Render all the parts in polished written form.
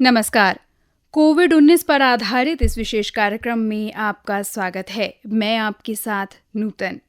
नमस्कार। कोविड-19 पर आधारित इस विशेष कार्यक्रम में आपका स्वागत है। मैं आपके साथ नूतन।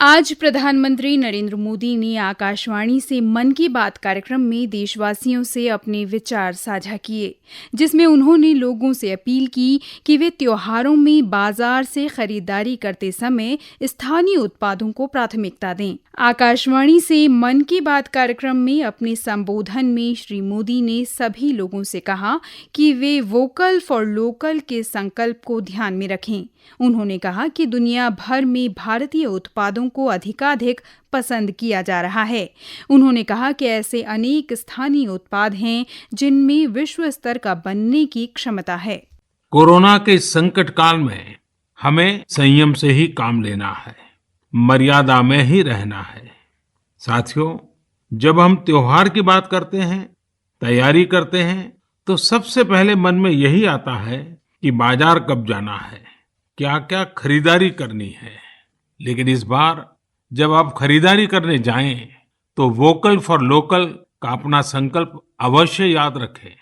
आज प्रधानमंत्री नरेंद्र मोदी ने आकाशवाणी से मन की बात कार्यक्रम में देशवासियों से अपने विचार साझा किए, जिसमें उन्होंने लोगों से अपील की कि वे त्योहारों में बाजार से खरीदारी करते समय स्थानीय उत्पादों को प्राथमिकता दें। आकाशवाणी से मन की बात कार्यक्रम में अपने संबोधन में श्री मोदी ने सभी लोगों से कहा कि वे वोकल फॉर लोकल के संकल्प को ध्यान में रखें। उन्होंने कहा कि दुनिया भर में भारतीय उत्पादों को अधिकाधिक पसंद किया जा रहा है। उन्होंने कहा कि ऐसे अनेक स्थानीय उत्पाद हैं जिनमें विश्व स्तर का बनने की क्षमता है। कोरोना के संकट काल में हमें संयम से ही काम लेना है, मर्यादा में ही रहना है। साथियों, जब हम त्योहार की बात करते हैं, तैयारी करते हैं, तो सबसे पहले मन में यही आता है कि बाजार कब जाना है, क्या क्या खरीदारी करनी है। लेकिन इस बार जब आप खरीदारी करने जाएं, तो वोकल फॉर लोकल का अपना संकल्प अवश्य याद रखें।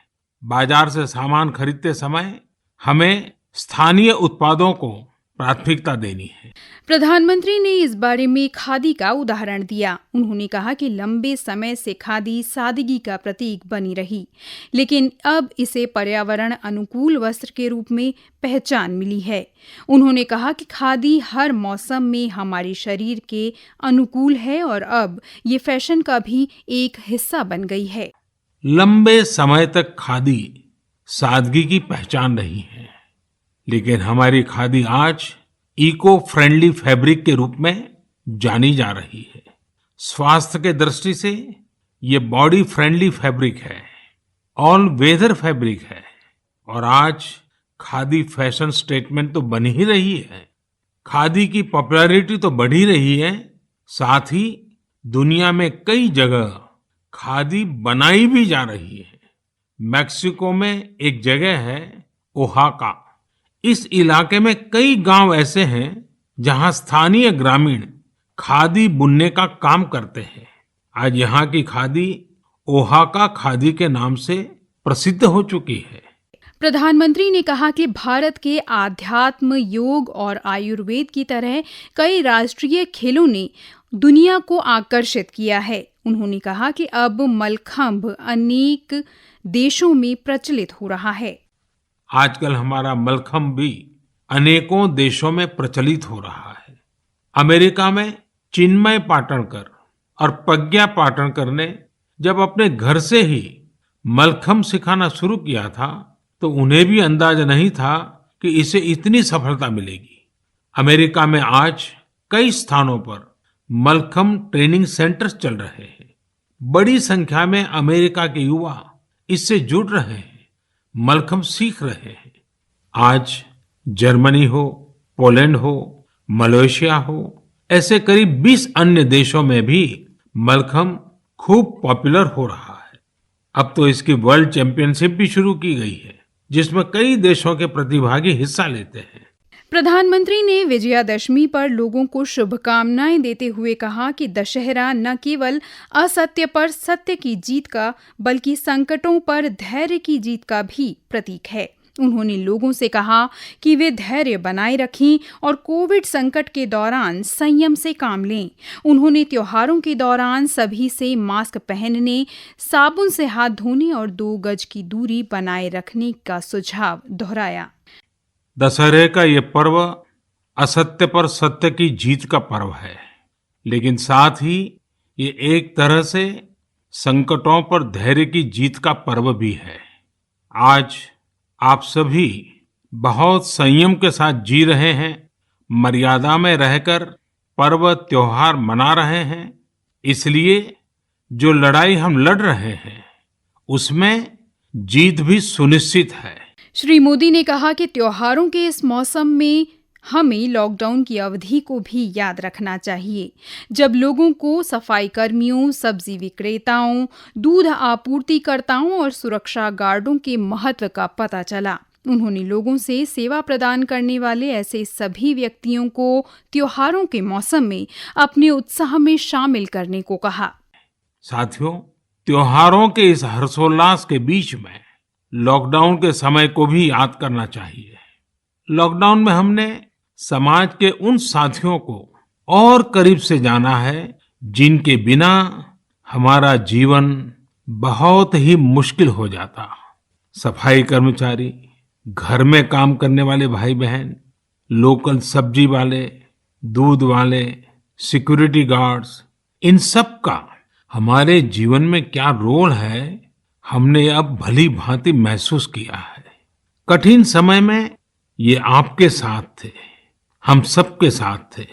बाजार से सामान खरीदते समय हमें स्थानीय उत्पादों को प्राथमिकता देनी है। प्रधानमंत्री ने इस बारे में खादी का उदाहरण दिया। उन्होंने कहा कि लंबे समय से खादी सादगी का प्रतीक बनी रही, लेकिन अब इसे पर्यावरण अनुकूल वस्त्र के रूप में पहचान मिली है। उन्होंने कहा कि खादी हर मौसम में हमारे शरीर के अनुकूल है और अब ये फैशन का भी एक हिस्सा बन गई है। लंबे समय तक खादी सादगी की पहचान रही है, लेकिन हमारी खादी आज इको फ्रेंडली फैब्रिक के रूप में जानी जा रही है। स्वास्थ्य के दृष्टि से ये बॉडी फ्रेंडली फैब्रिक है, ऑल वेदर फैब्रिक है और आज खादी फैशन स्टेटमेंट तो बन ही रही है। खादी की पॉपुलैरिटी तो बढ़ ही रही है, साथ ही दुनिया में कई जगह खादी बनाई भी जा रही है। मैक्सिको में एक जगह है ओहाका। इस इलाके में कई गांव ऐसे हैं जहां स्थानीय ग्रामीण खादी बुनने का काम करते हैं। आज यहाँ की खादी ओहाका खादी के नाम से प्रसिद्ध हो चुकी है। प्रधानमंत्री ने कहा कि भारत के आध्यात्म, योग और आयुर्वेद की तरह कई राष्ट्रीय खेलों ने दुनिया को आकर्षित किया है। उन्होंने कहा कि अब मलखंभ अनेक देशों में प्रचलित हो रहा है। आजकल हमारा मलखम्ब भी अनेकों देशों में प्रचलित हो रहा है। अमेरिका में चिन्मय पाटणकर और प्रज्ञा पाटणकर ने जब अपने घर से ही मलखम्ब सिखाना शुरू किया था, तो उन्हें भी अंदाजा नहीं था कि इसे इतनी सफलता मिलेगी। अमेरिका में आज कई स्थानों पर मलखम्ब ट्रेनिंग सेंटर्स चल रहे हैं। बड़ी संख्या में अमेरिका के युवा इससे जुड़ रहे हैं, मलखम्ब सीख रहे हैं। आज जर्मनी हो, पोलैंड हो, मलेशिया हो, ऐसे करीब 20 अन्य देशों में भी मलखम्ब खूब पॉपुलर हो रहा है। अब तो इसकी वर्ल्ड चैंपियनशिप भी शुरू की गई है, जिसमें कई देशों के प्रतिभागी हिस्सा लेते हैं। प्रधानमंत्री ने विजयादशमी पर लोगों को शुभकामनाएं देते हुए कहा कि दशहरा न केवल असत्य पर सत्य की जीत का, बल्कि संकटों पर धैर्य की जीत का भी प्रतीक है। उन्होंने लोगों से कहा कि वे धैर्य बनाए रखें और कोविड संकट के दौरान संयम से काम लें। उन्होंने त्योहारों के दौरान सभी से मास्क पहनने, साबुन से हाथ धोने और 2 गज की दूरी बनाए रखने का सुझाव दोहराया। दशहरे का ये पर्व असत्य पर सत्य की जीत का पर्व है, लेकिन साथ ही ये एक तरह से संकटों पर धैर्य की जीत का पर्व भी है। आज आप सभी बहुत संयम के साथ जी रहे हैं, मर्यादा में रहकर पर्व त्योहार मना रहे हैं। इसलिए जो लड़ाई हम लड़ रहे हैं, उसमें जीत भी सुनिश्चित है। श्री मोदी ने कहा कि त्योहारों के इस मौसम में हमें लॉकडाउन की अवधि को भी याद रखना चाहिए, जब लोगों को सफाई कर्मियों, सब्जी विक्रेताओं, दूध आपूर्तिकर्ताओं और सुरक्षा गार्डों के महत्व का पता चला। उन्होंने लोगों से सेवा प्रदान करने वाले ऐसे सभी व्यक्तियों को त्योहारों के मौसम में अपने उत्साह में शामिल करने को कहा। साथियों, त्योहारों के इस हर्षोल्लास के बीच में लॉकडाउन के समय को भी याद करना चाहिए। लॉकडाउन में हमने समाज के उन साथियों को और करीब से जाना है जिनके बिना हमारा जीवन बहुत ही मुश्किल हो जाता। सफाई कर्मचारी, घर में काम करने वाले भाई बहन, लोकल सब्जी वाले, दूध वाले, सिक्योरिटी गार्ड्स, इन सब का हमारे जीवन में क्या रोल है, हमने अब भली भांति महसूस किया है। कठिन समय में ये आपके साथ थे, हम सबके साथ थे।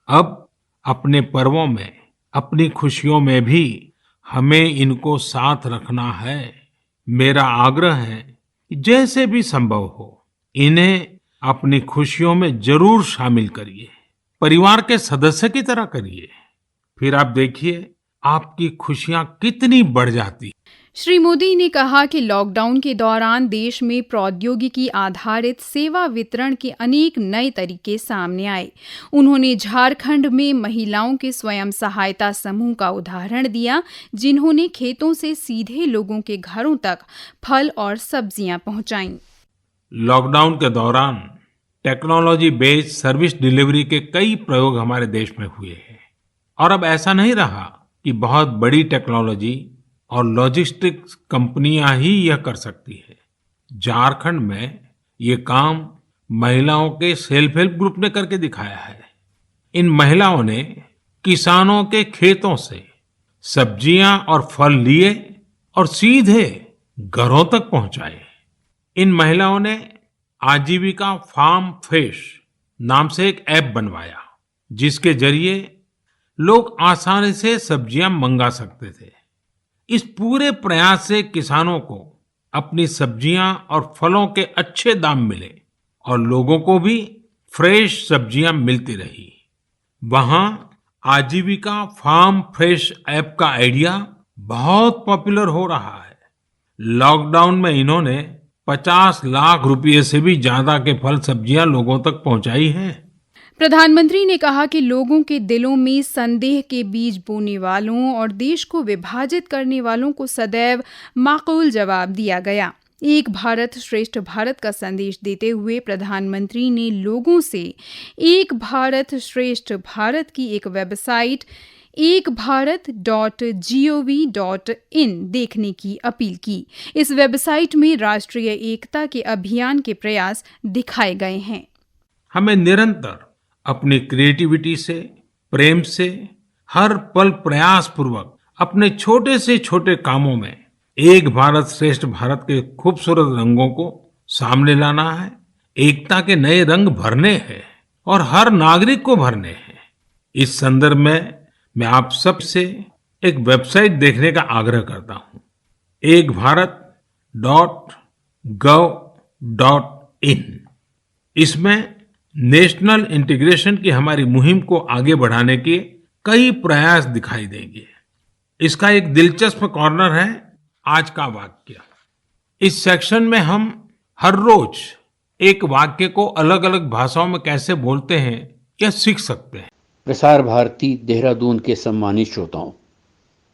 अब अपने पर्वों में, अपनी खुशियों में भी हमें इनको साथ रखना है। मेरा आग्रह है कि जैसे भी संभव हो इन्हें अपनी खुशियों में जरूर शामिल करिए, परिवार के सदस्य की तरह करिए। फिर आप देखिए आपकी खुशियां कितनी बढ़ जाती। श्री मोदी ने कहा कि लॉकडाउन के दौरान देश में प्रौद्योगिकी आधारित सेवा वितरण के अनेक नए तरीके सामने आए। उन्होंने झारखंड में महिलाओं के स्वयं सहायता समूह का उदाहरण दिया, जिन्होंने खेतों से सीधे लोगों के घरों तक फल और सब्जियां पहुंचाईं। लॉकडाउन के दौरान टेक्नोलॉजी बेस्ड सर्विस डिलीवरी के कई प्रयोग हमारे देश में हुए हैं। और अब ऐसा नहीं रहा कि बहुत बड़ी टेक्नोलॉजी और लॉजिस्टिक्स कंपनियां ही यह कर सकती है। झारखंड में ये काम महिलाओं के सेल्फ हेल्प ग्रुप ने करके दिखाया है। इन महिलाओं ने किसानों के खेतों से सब्जियां और फल लिए और सीधे घरों तक पहुंचाए। इन महिलाओं ने आजीविका फार्म फ्रेश नाम से एक ऐप बनवाया, जिसके जरिए लोग आसानी से सब्जियां मंगा सकते थे। इस पूरे प्रयास से किसानों को अपनी सब्जियां और फलों के अच्छे दाम मिले और लोगों को भी फ्रेश सब्जियां मिलती रही। वहां आजीविका फार्म फ्रेश ऐप का आइडिया बहुत पॉपुलर हो रहा है। लॉकडाउन में इन्होंने 50 लाख रुपए से भी ज्यादा के फल सब्जियां लोगों तक पहुंचाई हैं। प्रधानमंत्री ने कहा कि लोगों के दिलों में संदेह के बीज बोने वालों और देश को विभाजित करने वालों को सदैव माकूल जवाब दिया गया। एक भारत श्रेष्ठ भारत का संदेश देते हुए प्रधानमंत्री ने लोगों से एक भारत श्रेष्ठ भारत की एक वेबसाइट ekbharat.gov.in देखने की अपील की। इस वेबसाइट में राष्ट्रीय एकता के अभियान के प्रयास दिखाए गए हैं। हमें निरंतर अपनी क्रिएटिविटी से, प्रेम से, हर पल प्रयास पूर्वक अपने छोटे से छोटे कामों में एक भारत श्रेष्ठ भारत के खूबसूरत रंगों को सामने लाना है। एकता के नए रंग भरने हैं और हर नागरिक को भरने हैं। इस संदर्भ में मैं आप सब से एक वेबसाइट देखने का आग्रह करता हूं, ekbharat.gov.in। इसमें नेशनल इंटीग्रेशन की हमारी मुहिम को आगे बढ़ाने के कई प्रयास दिखाई देंगे। इसका एक दिलचस्प कॉर्नर है आज का वाक्य। इस सेक्शन में हम हर रोज एक वाक्य को अलग अलग भाषाओं में कैसे बोलते हैं यह सीख सकते हैं। प्रसार भारती देहरादून के सम्मानित श्रोताओं,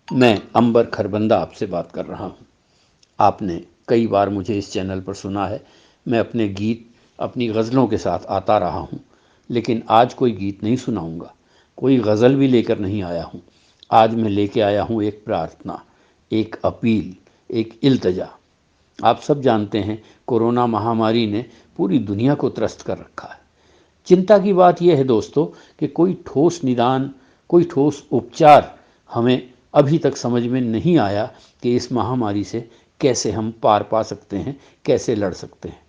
मैं अंबर खरबंदा आपसे बात कर रहा हूं। आपने कई बार मुझे इस चैनल पर सुना है। मैं अपने गीत, अपनी गज़लों के साथ आता रहा हूं, लेकिन आज कोई गीत नहीं सुनाऊंगा, कोई गज़ल भी लेकर नहीं आया हूं। आज मैं लेके आया हूं एक प्रार्थना, एक अपील, एक इल्तिजा। आप सब जानते हैं कोरोना महामारी ने पूरी दुनिया को त्रस्त कर रखा है। चिंता की बात यह है दोस्तों कि कोई ठोस निदान, कोई ठोस उपचार हमें अभी तक समझ में नहीं आया कि इस महामारी से कैसे हम पार पा सकते हैं, कैसे लड़ सकते हैं।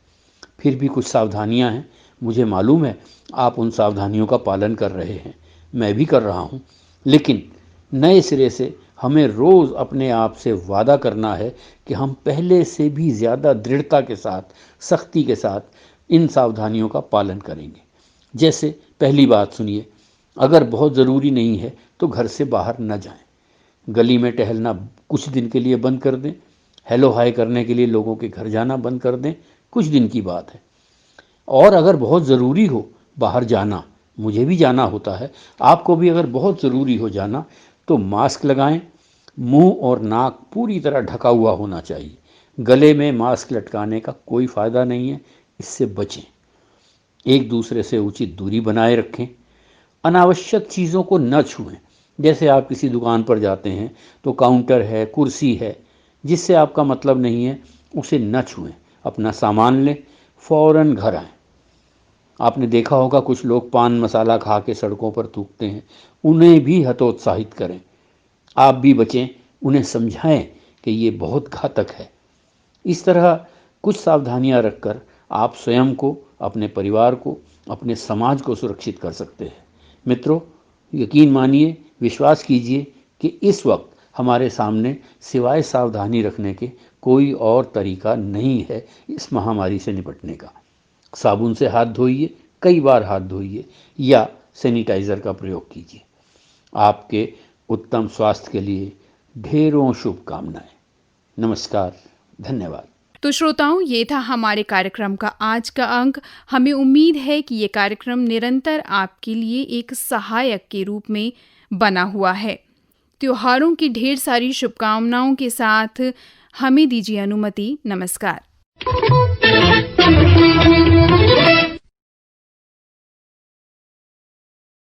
फिर भी कुछ सावधानियां हैं। मुझे मालूम है आप उन सावधानियों का पालन कर रहे हैं, मैं भी कर रहा हूं। लेकिन नए सिरे से हमें रोज़ अपने आप से वादा करना है कि हम पहले से भी ज़्यादा दृढ़ता के साथ, सख्ती के साथ इन सावधानियों का पालन करेंगे। जैसे पहली बात सुनिए, अगर बहुत ज़रूरी नहीं है तो घर से बाहर न जाएं। गली में टहलना कुछ दिन के लिए बंद कर दें। हेलो हाय करने के लिए लोगों के घर जाना बंद कर दें, कुछ दिन की बात है। और अगर बहुत ज़रूरी हो बाहर जाना, मुझे भी जाना होता है, आपको भी अगर बहुत ज़रूरी हो जाना, तो मास्क लगाएं। मुंह और नाक पूरी तरह ढका हुआ होना चाहिए। गले में मास्क लटकाने का कोई फ़ायदा नहीं है, इससे बचें। एक दूसरे से उचित दूरी बनाए रखें। अनावश्यक चीज़ों को न छुएं। जैसे आप किसी दुकान पर जाते हैं तो काउंटर है, कुर्सी है, जिससे आपका मतलब नहीं है, उसे न छुएं। अपना सामान लें, फ़ौरन घर आएं। आपने देखा होगा कुछ लोग पान मसाला खा के सड़कों पर थूकते हैं, उन्हें भी हतोत्साहित करें। आप भी बचें, उन्हें समझाएं कि ये बहुत घातक है। इस तरह कुछ सावधानियां रखकर आप स्वयं को, अपने परिवार को, अपने समाज को सुरक्षित कर सकते हैं। मित्रों, यकीन मानिए, विश्वास कीजिए कि इस वक्त हमारे सामने सिवाय सावधानी रखने के कोई और तरीका नहीं है इस महामारी से निपटने का। साबुन से हाथ धोइए, कई बार हाथ धोइए या सैनिटाइज़र का प्रयोग कीजिए। आपके उत्तम स्वास्थ्य के लिए ढेरों शुभकामनाएं। नमस्कार, धन्यवाद। तो श्रोताओं, ये था हमारे कार्यक्रम का आज का अंक। हमें उम्मीद है कि ये कार्यक्रम निरंतर आपके लिए एक सहायक के रूप में बना हुआ है। त्योहारों की ढेर सारी शुभकामनाओं के साथ हमें दीजिए अनुमति। नमस्कार।